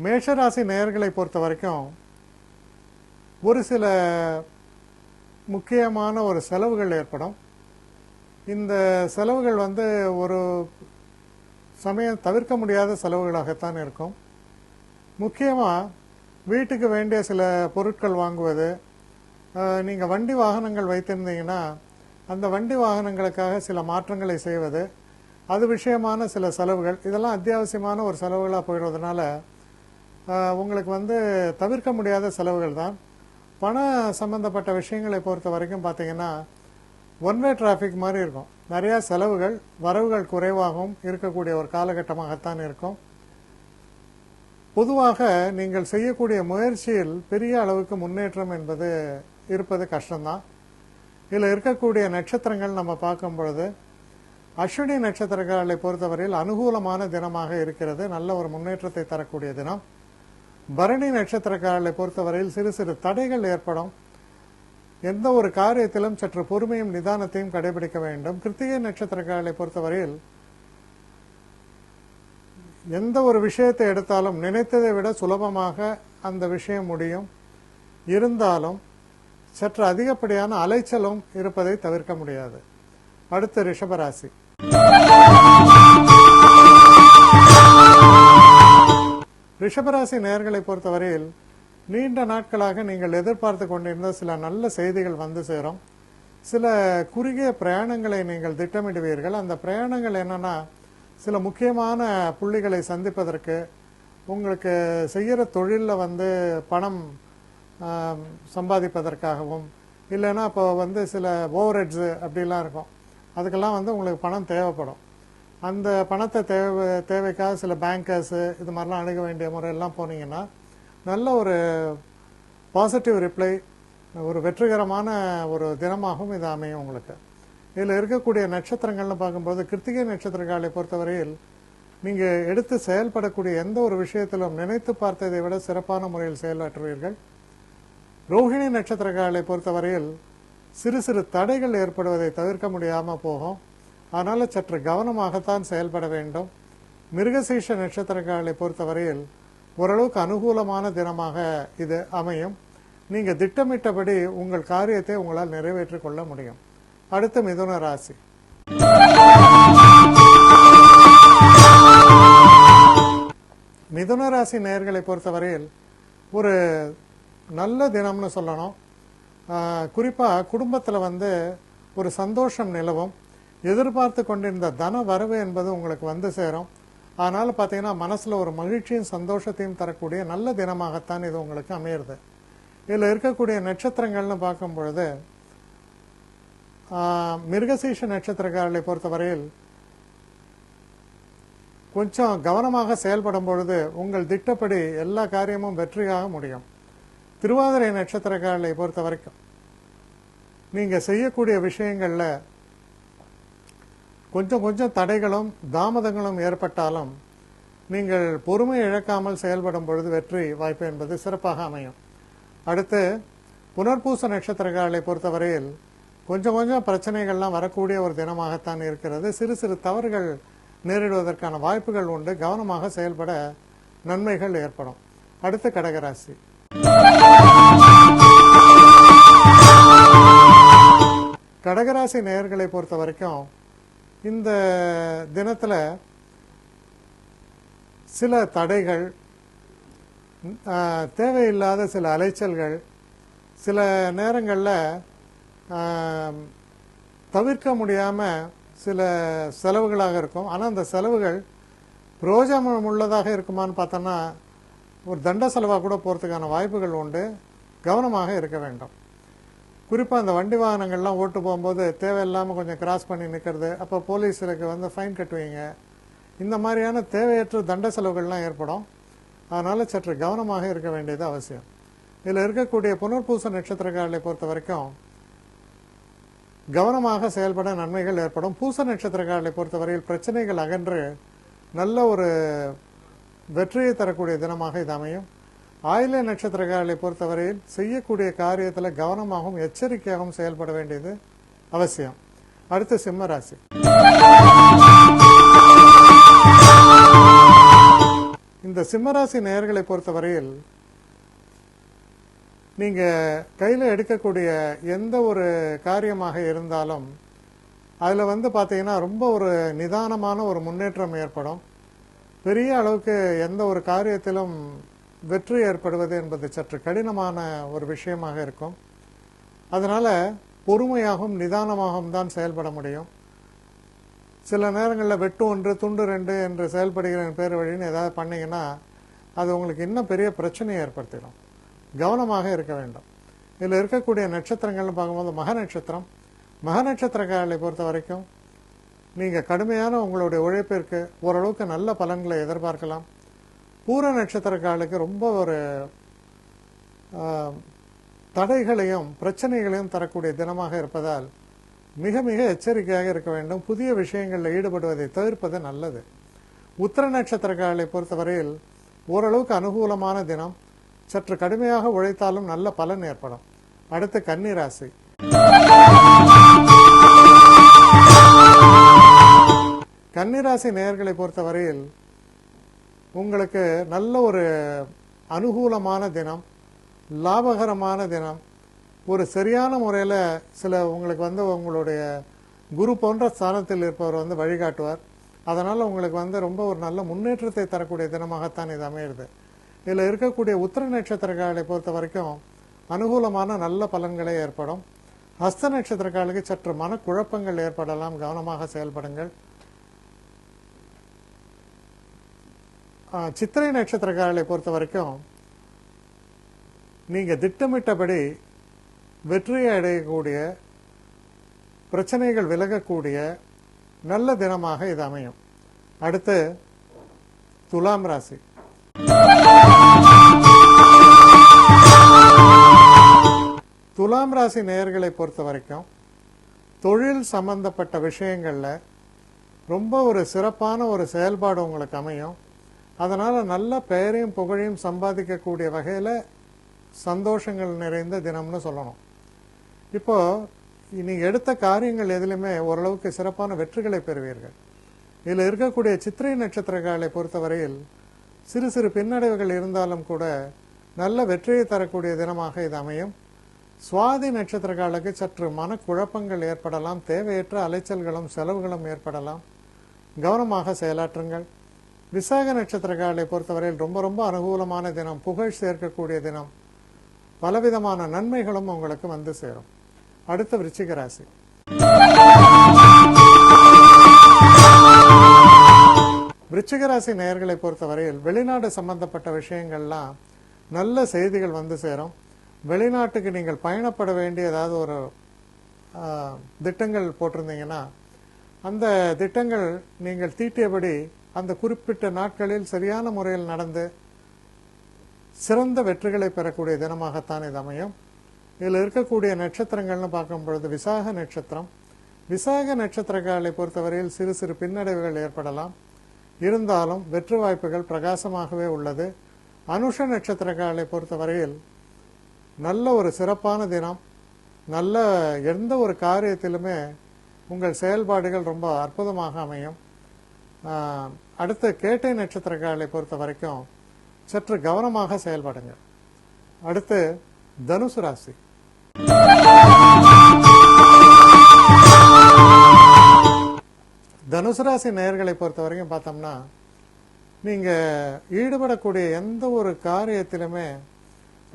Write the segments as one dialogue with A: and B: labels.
A: மேஷராசி நேயர்களை பொறுத்த வரைக்கும் ஒரு சில முக்கியமான ஒரு செலவுகள் ஏற்படும். இந்த செலவுகள் ஒரு சமயம் தவிர்க்க முடியாத செலவுகளாகத்தான் இருக்கும். முக்கியமாக வீட்டுக்கு வேண்டிய சில பொருட்கள் வாங்குவது, நீங்கள் வண்டி வாகனங்கள் வைத்திருந்தீங்கன்னா அந்த வண்டி வாகனங்களுக்காக சில மாற்றங்களை செய்வது, அது விஷயமான சில செலவுகள், இதெல்லாம் அத்தியாவசியமான ஒரு செலவுகளாக போயிடுவதனால உங்களுக்கு தவிர்க்க முடியாத செலவுகள் தான். பண சம்பந்தப்பட்ட விஷயங்களை பொறுத்த வரைக்கும் பார்த்தீங்கன்னா ஒன் வே டிராஃபிக் மாதிரி இருக்கும். நிறையா செலவுகள் வரவுகள் குறைவாகவும் இருக்கக்கூடிய ஒரு காலகட்டமாகத்தான் இருக்கும். பொதுவாக நீங்கள் செய்யக்கூடிய முயற்சியில் பெரிய அளவுக்கு முன்னேற்றம் என்பது இருப்பது கஷ்டம்தான். இதில் இருக்கக்கூடிய நட்சத்திரங்கள் நம்ம பார்க்கும் பொழுது அஸ்வினி நட்சத்திரங்களை பொறுத்தவரையில் அனுகூலமான தினமாக இருக்கிறது, நல்ல ஒரு முன்னேற்றத்தை தரக்கூடிய தினம். பரணி நட்சத்திரக்காரர்களை பொறுத்தவரையில் சிறு சிறு தடைகள் ஏற்படும். எந்த ஒரு காரியத்திலும் சற்று பொறுமையும் நிதானத்தையும் கடைபிடிக்க வேண்டும். கிருத்திகை நட்சத்திரக்காரர்களை பொறுத்தவரையில் எந்த ஒரு விஷயத்தை எடுத்தாலும் நினைத்ததை விட சுலபமாக அந்த விஷயம் முடியும். இருந்தாலும் சற்று அதிகப்படியான அலைச்சலும் இருப்பதை தவிர்க்க முடியாது. அடுத்த ரிஷபராசி. ரிஷபராசி நேயர்களை பொறுத்தவரையில் நீண்ட நாட்களாக நீங்கள் எதிர்பார்த்து கொண்டிருந்த சில நல்ல செய்திகள் வந்து சேரும். சில குறுகிய பிரயாணங்களை நீங்கள் திட்டமிடுவீர்கள். அந்த பிரயாணங்கள் என்னன்னா, சில முக்கியமான புள்ளிகளை சந்திப்பதற்கு, உங்களுக்கு செய்கிற தொழிலில் பணம் சம்பாதிப்பதற்காகவும், இல்லைன்னா இப்போ சில ஓவர்ஹெட்ஸு அப்படிலாம் இருக்கும், அதுக்கெல்லாம் உங்களுக்கு பணம் தேவைப்படும். அந்த பணத்தை தேவைக்காக சில பேங்கர்ஸு இது மாதிரிலாம் அணுக வேண்டிய முறையெல்லாம் போனீங்கன்னா நல்ல ஒரு பாசிட்டிவ் ரிப்ளை, ஒரு வெற்றிகரமான ஒரு தினமாகவும் இது அமையும் உங்களுக்கு. இதில் இருக்கக்கூடிய நட்சத்திரங்கள்னு பார்க்கும்போது கிருத்திகை நட்சத்திரக்காரர்களை பொறுத்தவரையில் நீங்கள் எடுத்து செயல்படக்கூடிய எந்த ஒரு விஷயத்திலும் நினைத்து பார்த்ததை விட சிறப்பான முறையில் செயலாற்றுவீர்கள். ரோஹிணி நட்சத்திரக்காரர்களை பொறுத்தவரையில் சிறு சிறு தடைகள் ஏற்படுவதை தவிர்க்க முடியாமல் போகும். அதனால் சற்று கவனமாகத்தான் செயல்பட வேண்டும். மிருகசீஷ நட்சத்திரக்காரர்களை பொறுத்தவரையில் ஓரளவுக்கு அனுகூலமான தினமாக இது அமையும். நீங்கள் திட்டமிட்டபடி உங்கள் காரியத்தை உங்களால் நிறைவேற்றிக் கொள்ள முடியும். அடுத்து மிதுன ராசி. மிதுன ராசி நேயர்களை பொறுத்தவரையில் ஒரு நல்ல தினம்னு சொல்லணும். குறிப்பாக குடும்பத்தில் ஒரு சந்தோஷம் நிலவும். எதிர்பார்த்து கொண்டிருந்த தன வரவு என்பது உங்களுக்கு வந்து சேரும். அதனால் பார்த்தீங்கன்னா மனசில் ஒரு மகிழ்ச்சியும் சந்தோஷத்தையும் தரக்கூடிய நல்ல தினமாகத்தான் இது உங்களுக்கு அமையிறது. இதில் இருக்கக்கூடிய நட்சத்திரங்கள்னு பார்க்கும் பொழுது மிருகசீஷ நட்சத்திரக்காரர்களை பொறுத்தவரையில் கொஞ்சம் கவனமாக செயல்படும் பொழுது உங்கள் திட்டப்படி எல்லா காரியமும் வெற்றியாக முடியும். திருவாதிரை நட்சத்திரக்காரர்களை பொறுத்த வரைக்கும் நீங்கள் செய்யக்கூடிய விஷயங்களில் கொஞ்சம் தடைகளும் தாமதங்களும் ஏற்பட்டாலும் நீங்கள் பொறுமை இழக்காமல் செயல்படும் பொழுது வெற்றி வாய்ப்பு என்பது சிறப்பாக அமையும். அடுத்து புனர்பூச நட்சத்திரக்காரர்களை பொறுத்தவரையில் கொஞ்சம் பிரச்சனைகள்லாம் வரக்கூடிய ஒரு தினமாகத்தான் இருக்கிறது. சிறு சிறு தவறுகள் நேரிடுவதற்கான வாய்ப்புகள் உண்டு. கவனமாக செயல்பட நன்மைகள் ஏற்படும். அடுத்து கடகராசி. கடகராசி நேயர்களை பொறுத்த வரைக்கும் இந்த தினத்தில் சில தடைகள், தேவையில்லாத சில அலைச்சல்கள், சில நேரங்களில் தவிர்க்க முடியாமல் சில செலவுகளாக இருக்கும். ஆனால் அந்த செலவுகள் பிரயோஜனம் உள்ளதாக இருக்குமான்னு பார்த்தோன்னா ஒரு தண்ட செலவாக கூட போகிறதுக்கான வாய்ப்புகள் உண்டு. கவனமாக இருக்க வேண்டும். குறிப்பாக அந்த வண்டி வாகனங்கள்லாம் ஓட்டு போகும்போது தேவையில்லாமல் கொஞ்சம் கிராஸ் பண்ணி நிற்கிறது, அப்போ போலீஸுக்கு ஃபைன் கட்டுவீங்க. இந்த மாதிரியான தேவையற்ற தண்ட செலவுகள்லாம் ஏற்படும். அதனால் சற்று கவனமாக இருக்க வேண்டியது அவசியம். இதில் இருக்கக்கூடிய புனர்பூச நட்சத்திரக்காரர்களை பொறுத்த வரைக்கும் கவனமாக செயல்பட நன்மைகள் ஏற்படும். பூச நட்சத்திரக்காரர்களை பொறுத்தவரையில் பிரச்சனைகள் அகன்று நல்ல ஒரு வெற்றியை தரக்கூடிய தினமாக இது அமையும். ஆயில்ய நட்சத்திரக்காரர்களை பொறுத்தவரையில் செய்யக்கூடிய காரியத்தில் கவனமாகவும் எச்சரிக்கையாகவும் செயல்பட வேண்டியது அவசியம். அடுத்து சிம்ம ராசி. இந்த சிம்மராசி நேயர்களை பொறுத்தவரையில் நீங்கள் கையில் எடுக்கக்கூடிய எந்த ஒரு காரியமாக இருந்தாலும் அதில் பார்த்தீங்கன்னா ரொம்ப ஒரு நிதானமான ஒரு முன்னேற்றம் ஏற்படும். பெரிய அளவுக்கு எந்த ஒரு காரியத்திலும் வெற்றி ஏற்படுவது என்பது சற்று கடினமான ஒரு விஷயமாக இருக்கும். அதனால் பொறுமையாகவும் நிதானமாகவும் தான் செயல்பட முடியும். சில நேரங்களில் வெட்டு ஒன்று துண்டு ரெண்டு என்று செயல்படுகிற பேர் வழின்னு ஏதாவது பண்ணிங்கன்னா அது உங்களுக்கு இன்னும் பெரிய பிரச்சனையை ஏற்படுத்திடும். கவனமாக இருக்க வேண்டும். இதில் இருக்கக்கூடிய நட்சத்திரங்கள்னு பார்க்கும்போது மக நட்சத்திரம். மக நட்சத்திரக்காரர்களை பொறுத்த வரைக்கும் நீங்கள் கடுமையான உங்களுடைய உழைப்பிற்கு ஓரளவுக்கு நல்ல பலன்களை எதிர்பார்க்கலாம். பூர நட்சத்திரக்காரர்களுக்கு ரொம்ப ஒரு தடைகளையும் பிரச்சனைகளையும் தரக்கூடிய தினமாக இருப்பதால் மிக மிக எச்சரிக்கையாக இருக்க வேண்டும். புதிய விஷயங்களில் ஈடுபடுவதை தவிர்ப்பது நல்லது. உத்திர நட்சத்திரக்காரர்களை பொறுத்தவரையில் ஓரளவுக்கு அனுகூலமான தினம். சற்று கடுமையாக உழைத்தாலும் நல்ல பலன் ஏற்படும். அடுத்து கன்னி ராசி. கன்னிராசி நேயர்களை பொறுத்தவரையில் உங்களுக்கு நல்ல ஒரு அனுகூலமான தினம், லாபகரமான தினம். ஒரு சரியான முறையில் உங்களுக்கு உங்களுடைய குரு போன்ற ஸ்தானத்தில் இருப்பவர் வழிகாட்டுவார். அதனால் உங்களுக்கு ரொம்ப ஒரு நல்ல முன்னேற்றத்தை தரக்கூடிய தினமாகத்தான் இது அமையிறது. இதில் இருக்கக்கூடிய உத்திர நட்சத்திரக்காரர்களை பொறுத்த வரைக்கும் அனுகூலமான நல்ல பலன்களே ஏற்படும். ஹஸ்த நட்சத்திரக்காரர்களுக்கு சற்று மனக்குழப்பங்கள் ஏற்படலாம். கவனமாக செயல்படுங்கள். சித்திரை நட்சத்திரக்காரர்களை பொறுத்த வரைக்கும் நீங்கள் திட்டமிட்டபடி வெற்றியை அடையக்கூடிய, பிரச்சனைகள் விலகக்கூடிய நல்ல தினமாக இது அமையும். அடுத்து துலாம் ராசி. துலாம் ராசி நேயர்களை பொறுத்த வரைக்கும் தொழில் சம்பந்தப்பட்ட விஷயங்களில் ரொம்ப ஒரு சிறப்பான ஒரு செயல்பாடு உங்களுக்கு அமையும். அதனால் நல்ல பெயரையும் புகழையும் சம்பாதிக்கக்கூடிய வகையில் சந்தோஷங்கள் நிறைந்த தினம்னு சொல்லணும். இப்போது நீங்கள் எடுத்த காரியங்கள் எதுலையுமே ஓரளவுக்கு சிறப்பான வெற்றிகளை பெறுவீர்கள். இதில் இருக்கக்கூடிய சித்திரை நட்சத்திரக்காரர்களை பொறுத்தவரையில் சிறு சிறு பின்னடைவுகள் இருந்தாலும் கூட நல்ல வெற்றியை தரக்கூடிய தினமாக இது அமையும். சுவாதி நட்சத்திரக்காரர்களுக்கு சற்று மனக்குழப்பங்கள் ஏற்படலாம். தேவையற்ற அலைச்சல்களும் செலவுகளும் ஏற்படலாம். கவனமாக செயலாற்றுங்கள். விசாக நட்சத்திரக்காரர்களை பொறுத்தவரையில் ரொம்ப ரொம்ப அனுகூலமான தினம், புகழ் சேர்க்கக்கூடிய தினம், பலவிதமான நன்மைகளும் உங்களுக்கு வந்து சேரும். அடுத்த விருச்சிக ராசி. விருச்சிக ராசி நேயர்களை பொறுத்தவரையில் வெளிநாடு சம்பந்தப்பட்ட விஷயங்கள்லாம் நல்ல செய்திகள் வந்து சேரும். வெளிநாட்டுக்கு நீங்கள் பயணப்பட வேண்டிய ஏதாவது ஒரு திட்டங்கள் போட்டிருந்தீங்கன்னா அந்த திட்டங்கள் நீங்கள் தீட்டியபடி அந்த குறிப்பிட்ட நாட்களில் சரியான முறையில் நடந்து சிறந்த வெற்றிகளை பெறக்கூடிய தினமாகத்தான் இது அமையும். இதில் இருக்கக்கூடிய நட்சத்திரங்கள்னு பார்க்கும் பொழுது விசாக நட்சத்திரம். விசாக நட்சத்திரக்காரர்களை பொறுத்தவரையில் சிறு சிறு பின்னடைவுகள் ஏற்படலாம். இருந்தாலும் வெற்றி வாய்ப்புகள் பிரகாசமாகவே உள்ளது. அனுஷ நட்சத்திரக்காரர்களை பொறுத்தவரையில் நல்ல ஒரு சிறப்பான தினம். நல்ல எந்த ஒரு காரியத்திலுமே உங்கள் செயல்பாடுகள் ரொம்ப அற்புதமாக அமையும். அடுத்து கேட்டை நட்சத்திரக்காரர்களை பொறுத்த வரைக்கும் சற்று கவனமாக செயல்படுங்க. அடுத்து தனுசு ராசி. தனுசு ராசி நேயர்களை பொறுத்த வரைக்கும் பார்த்தோம்னா நீங்கள் ஈடுபடக்கூடிய எந்த ஒரு காரியத்திலுமே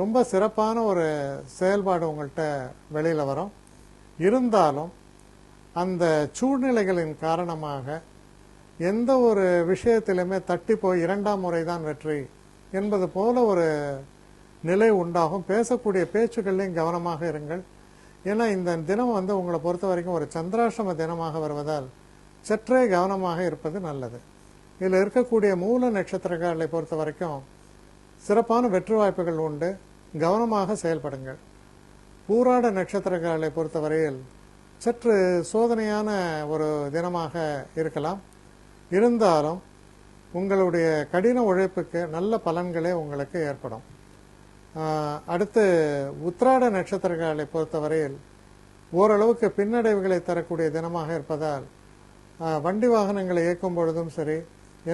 A: ரொம்ப சிறப்பான ஒரு செயல்பாடு உங்கள்கிட்ட வெளியில் வரும். இருந்தாலும் அந்த சூழ்நிலைகளின் காரணமாக எந்த ஒரு விஷயத்திலுமே தட்டி போய் இரண்டாம் முறை தான் வெற்றி என்பது போல ஒரு நிலை உண்டாகும். பேசக்கூடிய பேச்சுக்கள்லையும் கவனமாக இருங்கள். ஏன்னா இந்த தினம் உங்களை பொறுத்த வரைக்கும் ஒரு சந்திராஷ்டம தினமாக வருவதால் சற்றே கவனமாக இருப்பது நல்லது. இதில் இருக்கக்கூடிய மூல நட்சத்திரக்காரர்களை பொறுத்த வரைக்கும் சிறப்பான வெற்றி வாய்ப்புகள் உண்டு. கவனமாக செயல்படுங்கள். பூராட நட்சத்திரக்காரர்களை பொறுத்தவரையில் சற்று சோதனையான ஒரு தினமாக இருக்கலாம். இருந்தாலும் உங்களுடைய கடின உழைப்புக்கு நல்ல பலன்களே உங்களுக்கு ஏற்படும். அடுத்து உத்திராட நட்சத்திரக்காரர்களை பொறுத்தவரையில் ஓரளவுக்கு பின்னடைவுகளை தரக்கூடிய தினமாக இருப்பதால் வண்டி வாகனங்களை இயக்கும் பொழுதும் சரி,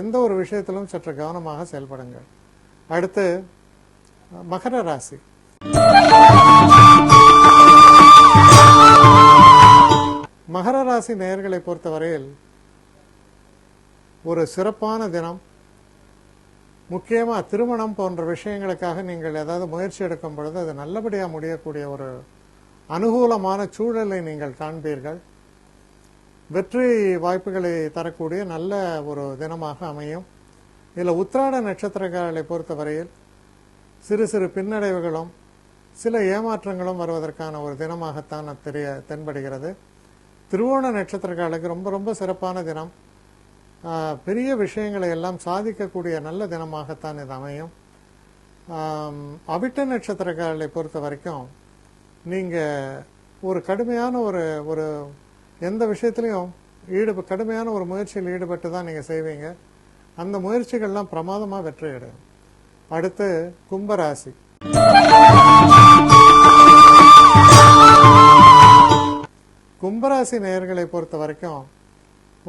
A: எந்த ஒரு விஷயத்திலும் சற்று கவனமாக செயல்படுங்கள். அடுத்து மகர ராசி. மகர ராசி நேயர்களை பொறுத்தவரையில் ஒரு சிறப்பான தினம். முக்கியமாக திருமணம் போன்ற விஷயங்களுக்காக நீங்கள் ஏதாவது முயற்சி எடுக்கும் பொழுது அது நல்லபடியாக முடியக்கூடிய ஒரு அனுகூலமான சூழலை நீங்கள் காண்பீர்கள். வெற்றி வாய்ப்புகளை தரக்கூடிய நல்ல ஒரு தினமாக அமையும். இதில் உத்திராட நட்சத்திரக்காரர்களை பொறுத்தவரையில் சிறு சிறு பின்னடைவுகளும் சில ஏமாற்றங்களும் வருவதற்கான ஒரு தினமாகத்தான் தென்படுகிறது. திருவோண நட்சத்திரக்காரர்களுக்கு ரொம்ப ரொம்ப சிறப்பான தினம். பெரிய விஷயங்களை எல்லாம் சாதிக்கக்கூடிய நல்ல தினமாகத்தான் இது அமையும். அவிட்ட நட்சத்திரக்காரர்களை பொறுத்த வரைக்கும் நீங்கள் ஒரு கடுமையான ஒரு எந்த விஷயத்துலையும் கடுமையான ஒரு முயற்சியில் ஈடுபட்டு தான் நீங்கள் செய்வீங்க. அந்த முயற்சிகள்லாம் பிரமாதமாக வெற்றி அடையும். அடுத்து கும்பராசி. கும்பராசி நேயர்களை பொறுத்த வரைக்கும்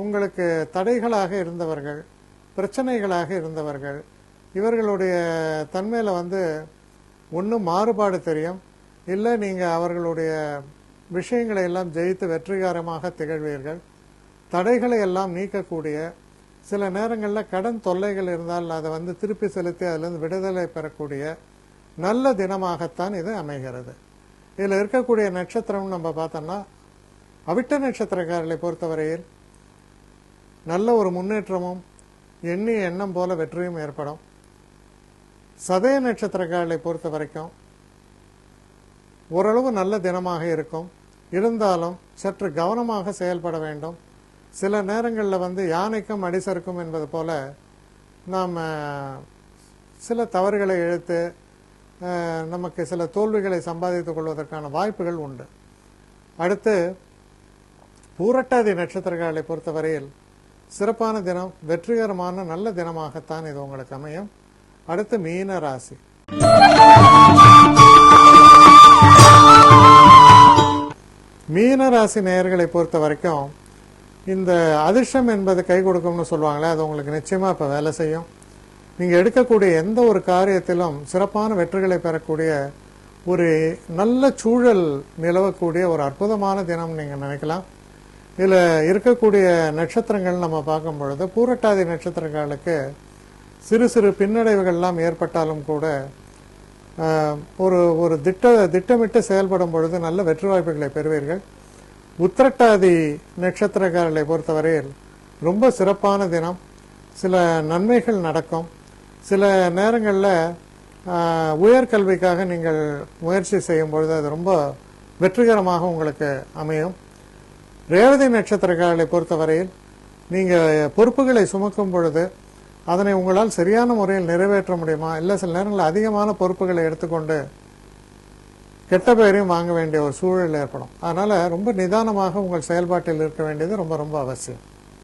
A: உங்களுக்கு தடைகளாக இருந்தவர்கள், பிரச்சனைகளாக இருந்தவர்கள், இவர்களுடைய தன்மையில் ஒன்று மாறுபாடு தெரியும், இல்லை நீங்கள் அவர்களுடைய விஷயங்களை எல்லாம் ஜெயித்து வெற்றிகரமாக திகழ்வீர்கள். தடைகளை எல்லாம் நீக்கக்கூடிய, சில நேரங்களில் கடன் தொல்லைகள் இருந்தால் அதை திருப்பி செலுத்தி அதிலிருந்து விடுதலை பெறக்கூடிய நல்ல தினமாகத்தான் இது அமைகிறது. இதில் இருக்கக்கூடிய நட்சத்திரம் நம்ம பார்த்தோம்னா அவிட்ட நட்சத்திரக்காரர்களை பொறுத்தவரையில் நல்ல ஒரு முன்னேற்றமும் எண்ணிய எண்ணம் போல வெற்றியும் ஏற்படும். சதய நட்சத்திரக்காரர்களை பொறுத்த வரைக்கும் ஓரளவு நல்ல தினமாக இருக்கும். இருந்தாலும் சற்று கவனமாக செயல்பட வேண்டும். சில நேரங்களில் யானைக்கும் அடிசருக்கும் என்பது போல நாம் சில தவறுகளை இழுத்து நமக்கு சில தோல்விகளை சம்பாதித்துக் கொள்வதற்கான வாய்ப்புகள் உண்டு. அடுத்து பூரட்டாதி நட்சத்திரக்காரர்களை பொறுத்தவரையில் சிறப்பான தினம், வெற்றிகரமான நல்ல தினமாகத்தான் இது உங்களுக்கு அமையும். அடுத்து மீன ராசி. மீன ராசி நேயர்களை பொறுத்த வரைக்கும் இந்த அதிர்ஷ்டம் என்பது கை கொடுக்கும்னு சொல்லுவாங்களே, அது உங்களுக்கு நிச்சயமாக இப்போ வேலை செய்யும். நீங்கள் எடுக்கக்கூடிய எந்த ஒரு காரியத்திலும் சிறப்பான வெற்றிகளை பெறக்கூடிய ஒரு நல்ல சூழல் நிலவக்கூடிய ஒரு அற்புதமான தினம் நீங்கள் நினைக்கலாம். இதில் இருக்கக்கூடிய நட்சத்திரங்கள் நம்ம பார்க்கும் பொழுது பூரட்டாதி நட்சத்திரங்களுக்கு சிறு சிறு பின்னடைவுகள்லாம் ஏற்பட்டாலும் கூட ஒரு திட்டமிட்டு செயல்படும் பொழுது நல்ல வெற்றி வாய்ப்புகளை பெறுவீர்கள். உத்திரட்டாதி நட்சத்திரக்காரர்களை பொறுத்தவரையில் ரொம்ப சிறப்பான தினம். சில நன்மைகள் நடக்கும். சில நேரங்களில் உயர்கல்விக்காக நீங்கள் முயற்சி செய்யும் பொழுது அது ரொம்ப வெற்றிகரமாக உங்களுக்கு அமையும். ரேவதி நட்சத்திரக்காரர்களை பொறுத்தவரையில் நீங்கள் பொறுப்புகளை சுமக்கும் பொழுது அதனை உங்களால் சரியான முறையில் நிறைவேற்ற முடியுமா, இல்லை சில நேரங்களில் அதிகமான பொறுப்புகளை எடுத்துக்கொண்டு கெட்ட பெயரையும் வாங்க வேண்டிய ஒரு சூழல் ஏற்படும். அதனால் ரொம்ப நிதானமாக உங்கள் செயல்பாட்டில் இருக்க வேண்டியது ரொம்ப ரொம்ப அவசியம்.